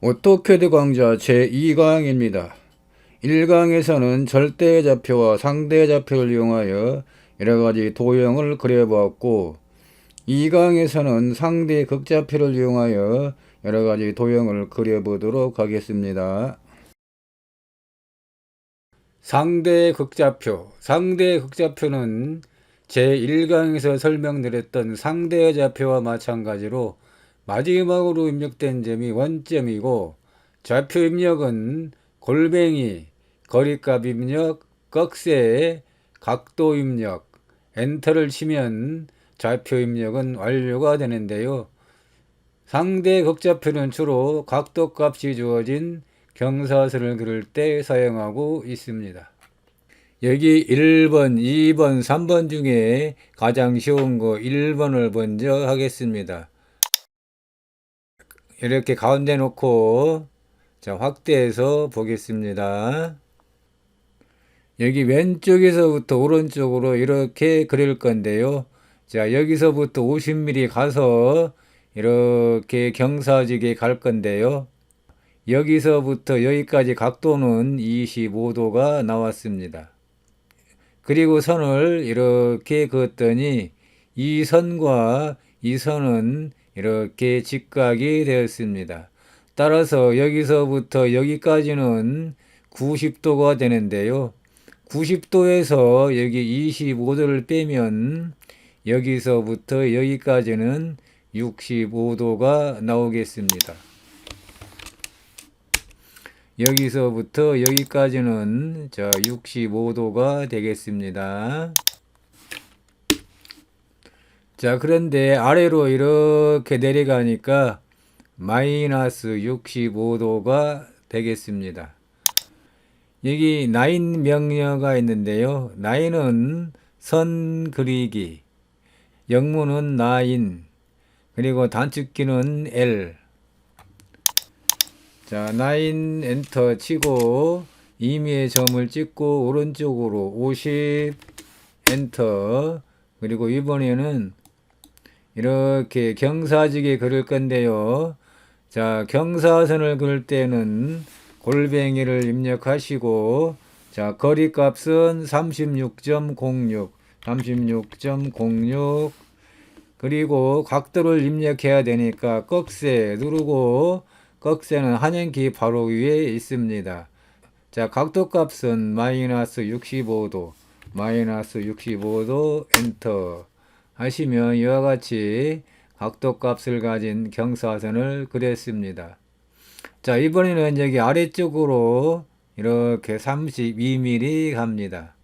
오토캐드 강좌 제2강입니다. 1강에서는 절대 좌표와 상대 좌표를 이용하여 여러가지 도형을 그려보았고, 2강에서는 상대 극좌표를 이용하여 여러가지 도형을 그려보도록 하겠습니다. 상대 극좌표는 제1강에서 설명드렸던 상대 좌표와 마찬가지로 마지막으로 입력된 점이 원점이고, 좌표 입력은 골뱅이, 거리값 입력, 꺽쇠, 각도 입력, 엔터를 치면 좌표 입력은 완료가 되는데요. 상대 극좌표는 주로 각도 값이 주어진 경사선을 그릴 때 사용하고 있습니다. 여기 1번, 2번, 3번 중에 가장 쉬운 거 1번을 먼저 하겠습니다. 이렇게 가운데 놓고 자, 확대해서 보겠습니다. 여기 왼쪽에서부터 오른쪽으로 이렇게 그릴 건데요. 자, 여기서부터 50mm 가서 이렇게 경사지게 갈 건데요. 여기서부터 여기까지 각도는 25도가 나왔습니다. 그리고 선을 이렇게 그었더니 이 선과 이 선은 이렇게 직각이 되었습니다. 따라서 여기서부터 여기까지는 90도가 되는데요. 90도에서 여기 25도를 빼면 여기서부터 여기까지는 65도가 나오겠습니다. 여기서부터 여기까지는 65도가 되겠습니다. 자, 그런데 아래로 이렇게 내려가니까 마이너스 65도가 되겠습니다. 여기 라인 명령어가 있는데요. 라인은 선 그리기, 영문은 라인, 그리고 단축키는 L. 자, 라인 엔터 치고 임의의 점을 찍고 오른쪽으로 50 엔터. 그리고 이번에는 이렇게 경사지게 그릴 건데요. 자, 경사선을 그릴 때는 골뱅이를 입력하시고, 자, 거리 값은 36.06, 그리고 각도를 입력해야 되니까 꺽쇠 누르고, 꺽쇠는 한행키 바로 위에 있습니다. 자, 각도 값은 마이너스 65도, 엔터 하시면 이와 같이 각도 값을 가진 경사선을 그렸습니다. 자, 이번에는 여기 아래쪽으로 이렇게 32mm 갑니다.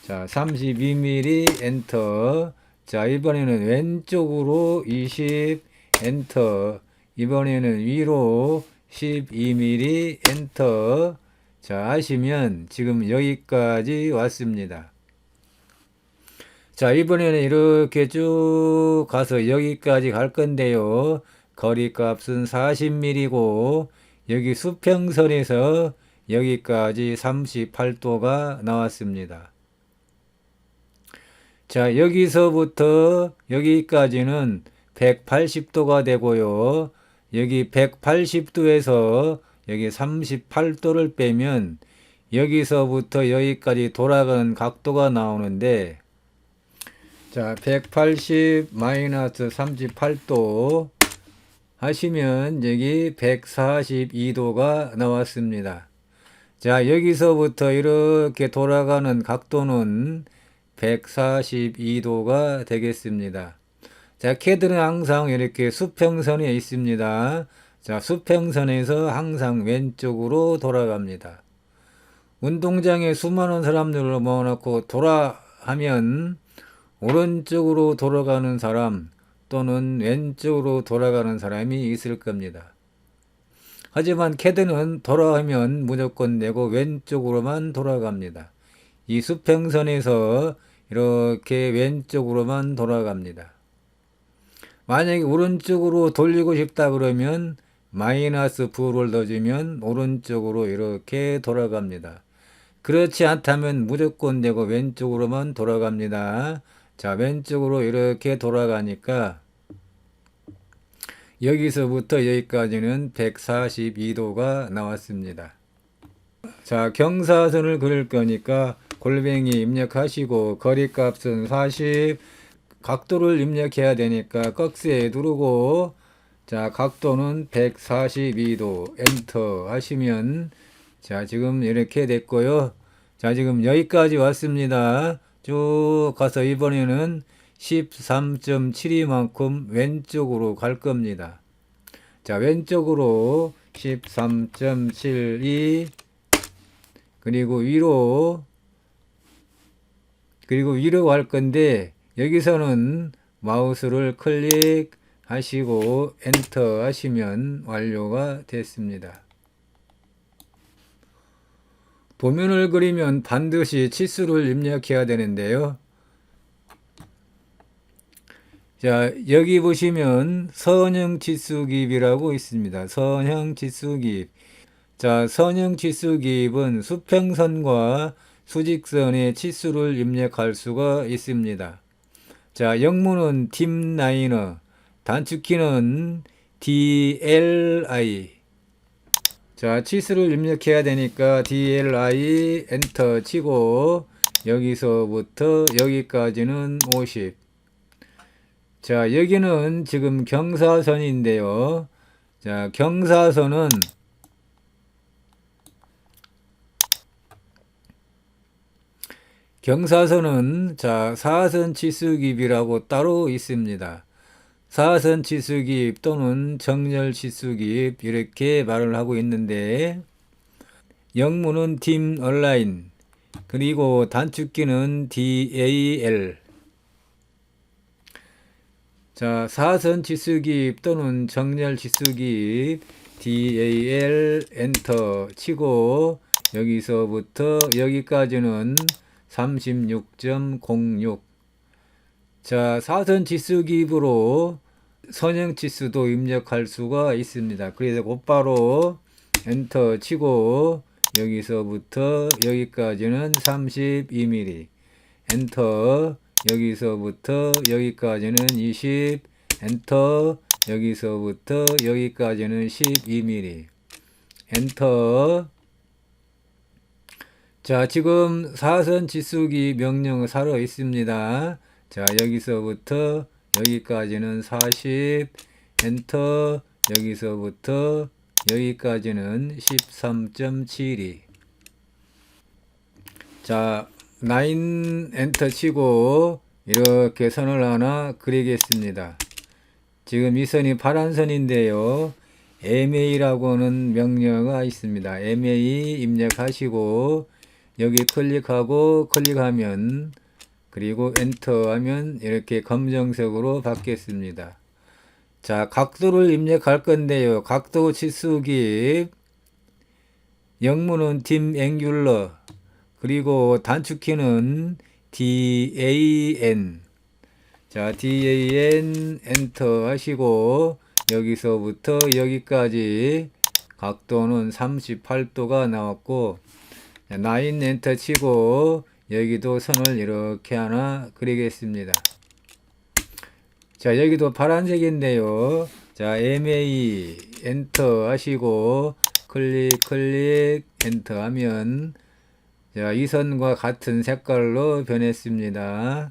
자, 32mm 엔터. 자, 이번에는 왼쪽으로 20 엔터. 이번에는 위로 12mm 엔터. 자, 하시면 지금 여기까지 왔습니다. 자, 이번에는 이렇게 쭉 가서 여기까지 갈 건데요. 거리 값은 40mm고 여기 수평선에서 여기까지 38도가 나왔습니다. 자, 여기서부터 여기까지는 180도가 되고요. 여기 180도에서 여기 38도를 빼면 여기서부터 여기까지 돌아가는 각도가 나오는데, 자, 180 마이너스 38도 하시면 여기 142도가 나왔습니다. 자, 여기서부터 이렇게 돌아가는 각도는 142도가 되겠습니다. 자, 캐드는 항상 이렇게 수평선에 있습니다. 자, 수평선에서 항상 왼쪽으로 돌아갑니다. 운동장에 수많은 사람들을 모아놓고 하면 오른쪽으로 돌아가는 사람 또는 왼쪽으로 돌아가는 사람이 있을 겁니다. 하지만 캐드는 돌아가면 무조건 내고 왼쪽으로만 돌아갑니다. 이 수평선에서 이렇게 왼쪽으로만 돌아갑니다. 만약에 오른쪽으로 돌리고 싶다 그러면 마이너스 V를 넣어주면 오른쪽으로 이렇게 돌아갑니다. 그렇지 않다면 무조건 되고 왼쪽으로만 돌아갑니다. 자, 왼쪽으로 이렇게 돌아가니까 여기서부터 여기까지는 142도가 나왔습니다. 자, 경사선을 그릴 거니까 골뱅이 입력하시고 거리값은 40, 각도를 입력해야 되니까 꺽쇠 누르고, 자, 각도는 142도 엔터 하시면, 자, 지금 이렇게 됐고요. 자, 지금 여기까지 왔습니다. 쭉 가서 이번에는 13.72만큼 왼쪽으로 갈 겁니다. 자, 왼쪽으로 13.72, 그리고 위로 갈 건데, 여기서는 마우스를 클릭하시고 엔터 하시면 완료가 됐습니다. 도면을 그리면 반드시 치수를 입력해야 되는데요. 자, 여기 보시면 선형 치수기입이라고 있습니다. 선형 치수기입. 자, 선형 치수기입은 수평선과 수직선의 치수를 입력할 수가 있습니다. 자, 영문은 딥라이너, 단축키는 DLI. 자, 치수를 입력해야 되니까 DLI 엔터 치고 여기서부터 여기까지는 50. 자, 여기는 지금 경사선인데요. 자, 경사선은 자, 사선 치수기입이라고 따로 있습니다. 사선 치수기입 또는 정렬 치수기입 이렇게 말을 하고 있는데, 영문은 dim align, 그리고 단축키는 DAL. 자, 사선 치수기입 또는 정렬 치수기입 DAL 엔터 치고 여기서부터 여기까지는 36.06. 자, 사선 치수기입으로 선형 치수도 입력할 수가 있습니다. 그래서 곧바로 엔터 치고 여기서부터 여기까지는 32mm 엔터, 여기서부터 여기까지는 20 엔터, 여기서부터 여기까지는 12mm 엔터. 자, 지금 사선 치수기 명령을 살아 있습니다. 자, 여기서부터 여기까지는 40 엔터, 여기서부터 여기까지는 13.72. 자, 9 엔터 치고 이렇게 선을 하나 그리겠습니다. 지금 이 선이 파란 선인데요. MA라고 하는 명령어가 있습니다. MA 입력하시고 여기 클릭하면, 그리고 엔터 하면 이렇게 검정색으로 바뀌었습니다. 자, 각도를 입력할 건데요. 각도 치수기입, 영문은 dim angular, 그리고 단축키는 DAN. 자, DAN 엔터 하시고 여기서부터 여기까지 각도는 38도가 나왔고, 9 엔터 치고 여기도 선을 이렇게 하나 그리겠습니다. 자, 여기도 파란색인데요. 자, MA 엔터 하시고 클릭 엔터 하면, 자, 이 선과 같은 색깔로 변했습니다.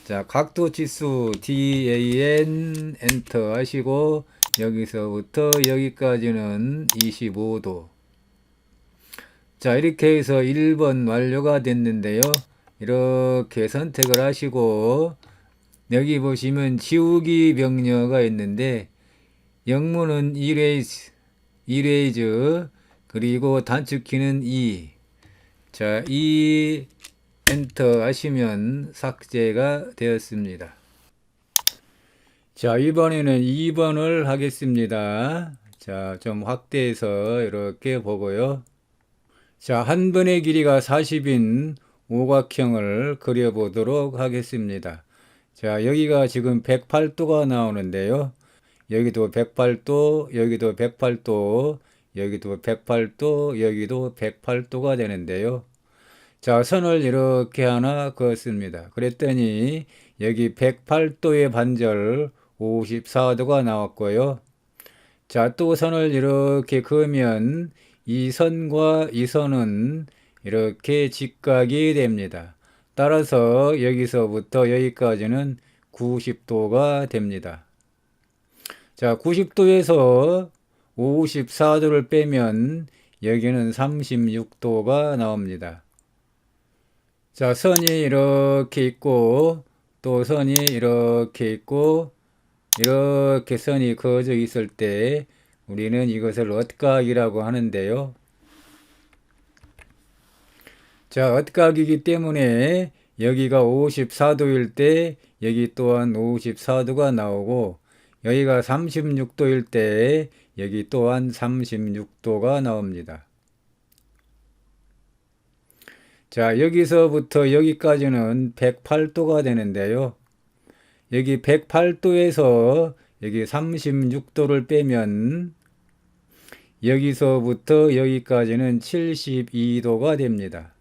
자, 각도 치수 DAN 엔터 하시고 여기서부터 여기까지는 25도. 자, 이렇게 해서 1번 완료가 됐는데요. 이렇게 선택을 하시고 여기 보시면 지우기 명령어가 있는데, 영문은 erase, 그리고 단축키는 E. 자, E 엔터 하시면 삭제가 되었습니다. 자, 이번에는 2번을 하겠습니다. 자, 좀 확대해서 이렇게 보고요. 자, 한 번의 길이가 40인 오각형을 그려보도록 하겠습니다. 자, 여기가 지금 108도가 나오는데요. 여기도 108도, 여기도 108도, 여기도 108도, 여기도 108도가 되는데요. 자, 선을 이렇게 하나 그었습니다. 그랬더니 여기 108도의 반절 54도가 나왔고요. 자, 또 선을 이렇게 그으면 이 선과 이 선은 이렇게 직각이 됩니다. 따라서 여기서부터 여기까지는 90도가 됩니다. 자, 90도에서 54도를 빼면 여기는 36도가 나옵니다. 자, 선이 이렇게 있고 또 선이 이렇게 있고 이렇게 선이 그어져 있을 때 우리는 이것을 엇각이라고 하는데요. 자, 엇각이기 때문에 여기가 54도일 때 여기 또한 54도가 나오고 여기가 36도일 때 여기 또한 36도가 나옵니다. 자, 여기서부터 여기까지는 108도가 되는데요. 여기 108도에서 여기 36도를 빼면 여기서부터 여기까지는 72도가 됩니다.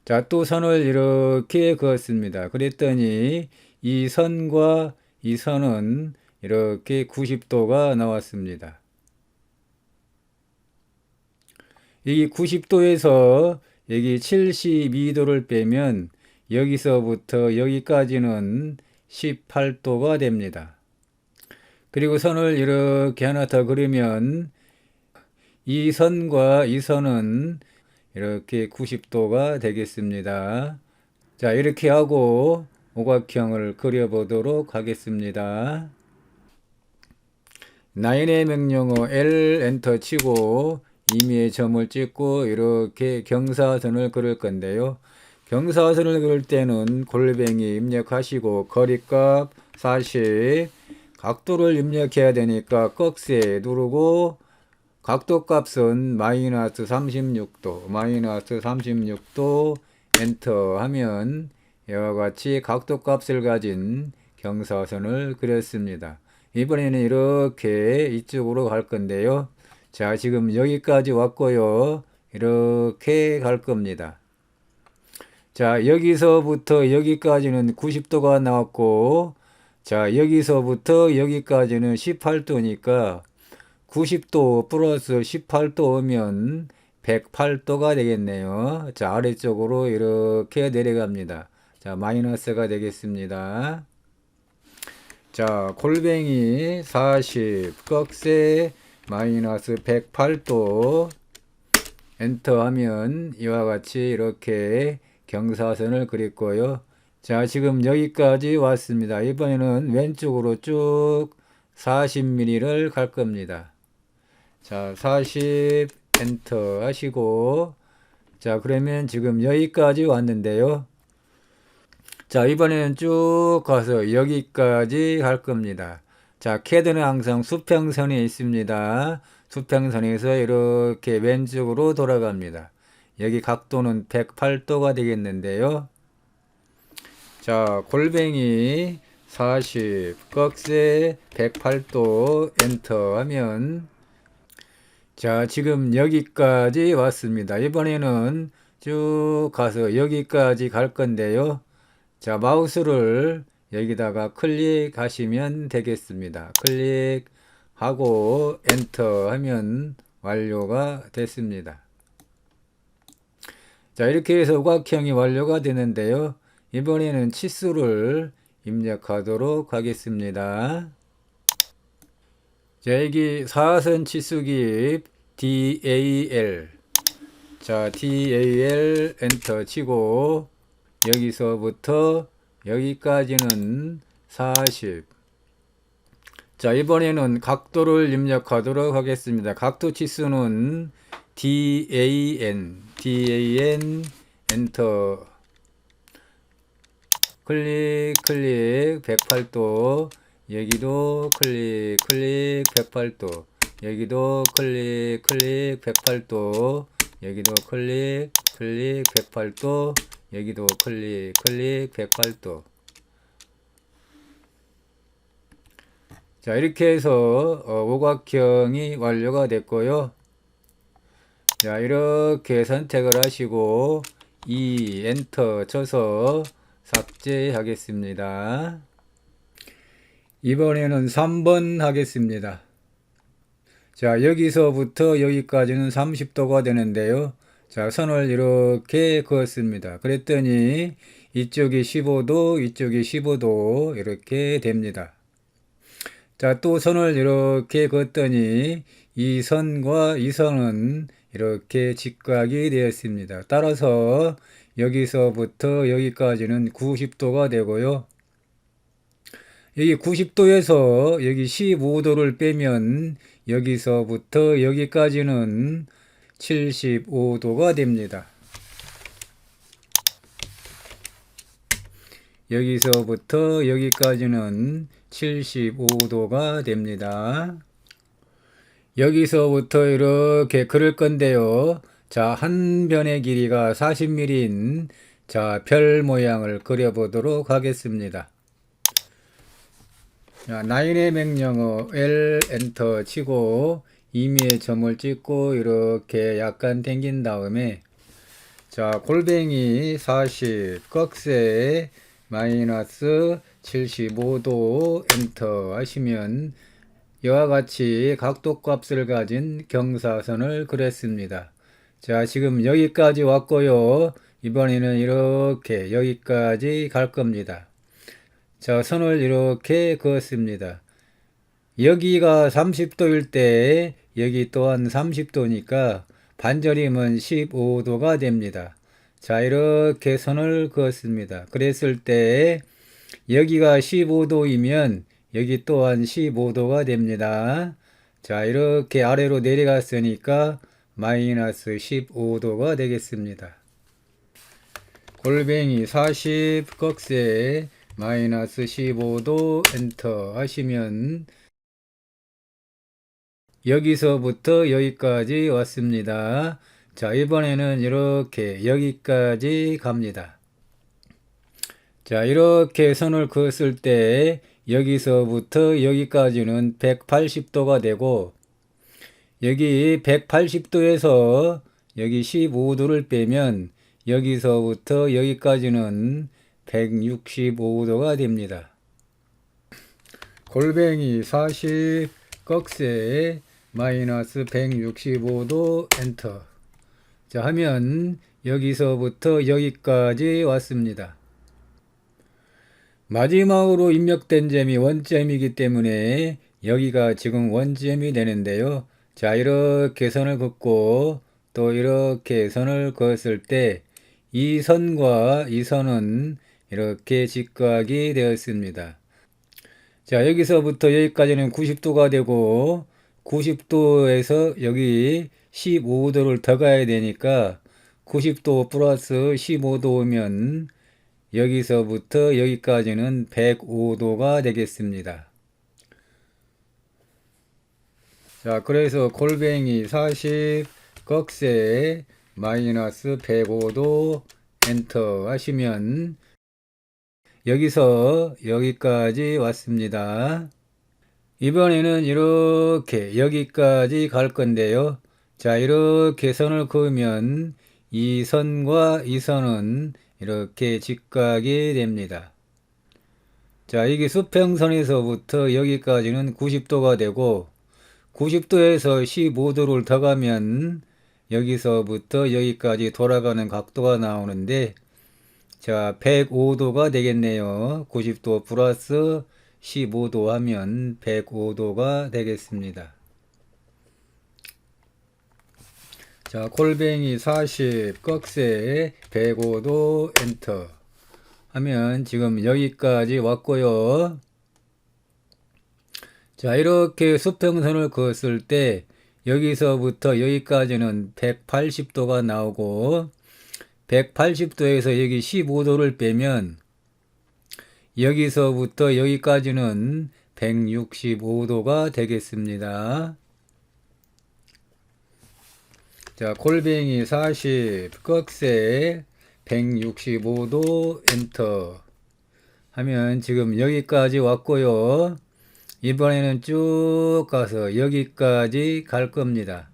자, 또 선을 이렇게 그었습니다. 그랬더니 이 선과 이 선은 이렇게 90도가 나왔습니다. 여기 90도에서 여기 72도를 빼면 여기서부터 여기까지는 18도가 됩니다. 그리고 선을 이렇게 하나 더 그리면 이 선과 이 선은 이렇게 90도가 되겠습니다. 자, 이렇게 하고 오각형을 그려보도록 하겠습니다. 나인의 명령어 L 엔터 치고 임의의 점을 찍고 이렇게 경사선을 그릴 건데요. 경사선을 그릴 때는 골뱅이 입력하시고 거리값 40, 각도를 입력해야 되니까 꺽쇠 누르고 각도값은 마이너스 36도 엔터 하면 이와 같이 각도값을 가진 경사선을 그렸습니다. 이번에는 이렇게 이쪽으로 갈 건데요. 자, 지금 여기까지 왔고요. 이렇게 갈 겁니다. 자, 여기서부터 여기까지는 90도가 나왔고, 자, 여기서부터 여기까지는 18도니까 90도 플러스 18도 오면 108도가 되겠네요. 자, 아래쪽으로 이렇게 내려갑니다. 자, 마이너스가 되겠습니다. 자, 골뱅이 40, 꺽쇠 마이너스 108도 엔터 하면 이와 같이 이렇게 경사선을 그렸고요. 자, 지금 여기까지 왔습니다. 이번에는 왼쪽으로 쭉 40mm를 갈 겁니다. 자, 40 엔터 하시고 자, 그러면 지금 여기까지 왔는데요. 자, 이번에는 쭉 가서 여기까지 갈 겁니다. 자, 캐드는 항상 수평선에 있습니다. 수평선에서 이렇게 왼쪽으로 돌아갑니다. 여기 각도는 108도가 되겠는데요. 자, 골뱅이 40, 꺽쇠 108도 엔터 하면 자, 지금 여기까지 왔습니다. 이번에는 쭉 가서 여기까지 갈 건데요. 자, 마우스를 여기다가 클릭하시면 되겠습니다. 클릭하고 엔터 하면 완료가 됐습니다. 자, 이렇게 해서 오각형이 완료가 되는데요. 이번에는 치수를 입력하도록 하겠습니다. 자, 여기 사선 치수기 DAL. 자, DAL 엔터 치고 여기서부터 여기까지는 40. 자, 이번에는 각도를 입력하도록 하겠습니다. 각도 치수는 DAN 엔터 클릭 108도 여기도 클릭 108도 여기도 클릭 108도 여기도 클릭 108도 여기도 클릭 108도. 자, 이렇게 해서 오각형이 완료가 됐고요. 자, 이렇게 선택을 하시고 엔터 쳐서 삭제하겠습니다. 이번에는 3번 하겠습니다. 자, 여기서부터 여기까지는 30도가 되는데요. 자, 선을 이렇게 그었습니다. 그랬더니 이쪽이 15도, 이쪽이 15도 이렇게 됩니다. 자, 또 선을 이렇게 그었더니 이 선과 이 선은 이렇게 직각이 되었습니다. 따라서 여기서부터 여기까지는 90도가 되고요. 여기 90도에서 여기 15도를 빼면 여기서부터 여기까지는 75도가 됩니다. 여기서부터 여기까지는 75도가 됩니다. 여기서부터 이렇게 그릴 건데요. 자, 한 변의 길이가 40mm인 자, 별 모양을 그려보도록 하겠습니다. 자, 9의 명령어 L 엔터 치고 임의의 점을 찍고 이렇게 약간 당긴 다음에 자, 골뱅이 40 꺽쇠 마이너스 75도 엔터 하시면 이와 같이 각도값을 가진 경사선을 그렸습니다. 자, 지금 여기까지 왔고요. 이번에는 이렇게 여기까지 갈 겁니다. 자, 선을 이렇게 그었습니다. 여기가 30도일 때 여기 또한 30도니까 반절이면 15도가 됩니다. 자, 이렇게 선을 그었습니다. 그랬을 때 여기가 15도이면 여기 또한 15도가 됩니다. 자, 이렇게 아래로 내려갔으니까 마이너스 15도가 되겠습니다. 골뱅이 40 꺽쇠 마이너스 15도 엔터 하시면 여기서부터 여기까지 왔습니다. 자, 이번에는 이렇게 여기까지 갑니다. 자, 이렇게 선을 그었을 때 여기서부터 여기까지는 180도가 되고 여기 180도에서 여기 15도를 빼면 여기서부터 여기까지는 165도가 됩니다. 골뱅이 40 꺽쇠 마이너스 165도 엔터. 자, 하면 여기서부터 여기까지 왔습니다. 마지막으로 입력된 점이 원점이기 때문에 여기가 지금 원점이 되는데요. 자, 이렇게 선을 긋고 또 이렇게 선을 그었을 때 이 선과 이 선은 이렇게 직각이 되었습니다. 자, 여기서부터 여기까지는 90도가 되고 90도에서 여기 15도를 더 가야 되니까 90도 플러스 15도면 여기서부터 여기까지는 105도가 되겠습니다. 자, 그래서 골뱅이 40 꺽쇠 마이너스 105도 엔터 하시면 여기서 여기까지 왔습니다. 이번에는 이렇게 여기까지 갈 건데요. 자, 이렇게 선을 그으면 이 선과 이 선은 이렇게 직각이 됩니다. 자, 이게 수평선에서부터 여기까지는 90도가 되고 90도에서 15도를 더 가면 여기서부터 여기까지 돌아가는 각도가 나오는데 자, 105도가 되겠네요. 90도 플러스 15도 하면 105도가 되겠습니다. 자, 골뱅이 40 꺽쇠 105도 엔터 하면 지금 여기까지 왔고요. 자, 이렇게 수평선을 그었을 때 여기서부터 여기까지는 180도가 나오고 180도에서 여기 15도를 빼면 여기서부터 여기까지는 165도가 되겠습니다. 자, 골뱅이 40 꺽쇠 165도 엔터 하면 지금 여기까지 왔고요. 이번에는 쭉 가서 여기까지 갈 겁니다.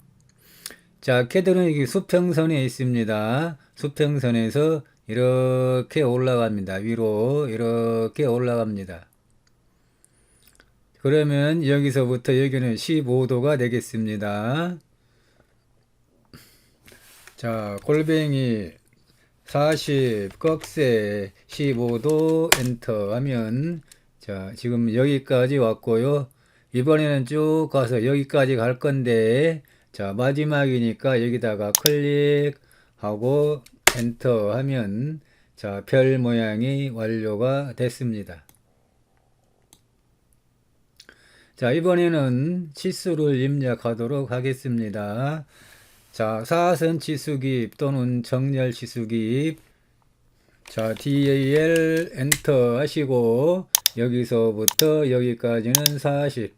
자, 캐들은 여기 수평선에 있습니다. 수평선에서 이렇게 올라갑니다. 위로 이렇게 올라갑니다. 그러면 여기서부터 여기는 15도가 되겠습니다. 자, 골뱅이 40 꺽쇠 15도 엔터 하면 자, 지금 여기까지 왔고요. 이번에는 쭉 가서 여기까지 갈 건데 자, 마지막이니까 여기다가 클릭하고 엔터 하면 자, 별 모양이 완료가 됐습니다. 자, 이번에는 치수를 입력하도록 하겠습니다. 자, 사선 치수기입 또는 정렬 치수기입. 자, DAL 엔터 하시고 여기서부터 여기까지는 40.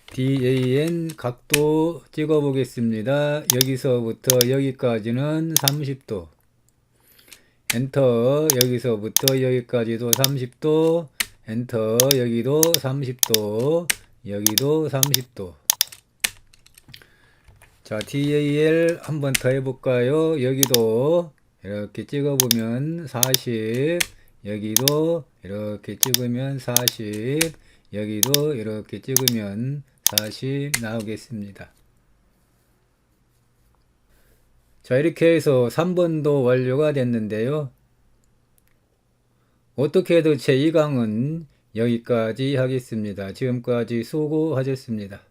DAN 각도 찍어 보겠습니다. 여기서부터 여기까지는 30도. 엔터. 여기서부터 여기까지도 30도. 엔터. 여기도 30도. 여기도 30도. 자, DAL 한번 더 해볼까요? 여기도 이렇게 찍어보면 40, 여기도 이렇게 찍으면 40, 여기도 이렇게 찍으면 40 나오겠습니다. 자, 이렇게 해서 3번도 완료가 됐는데요. 어떻게 해도 제 2강은 여기까지 하겠습니다. 지금까지 수고하셨습니다.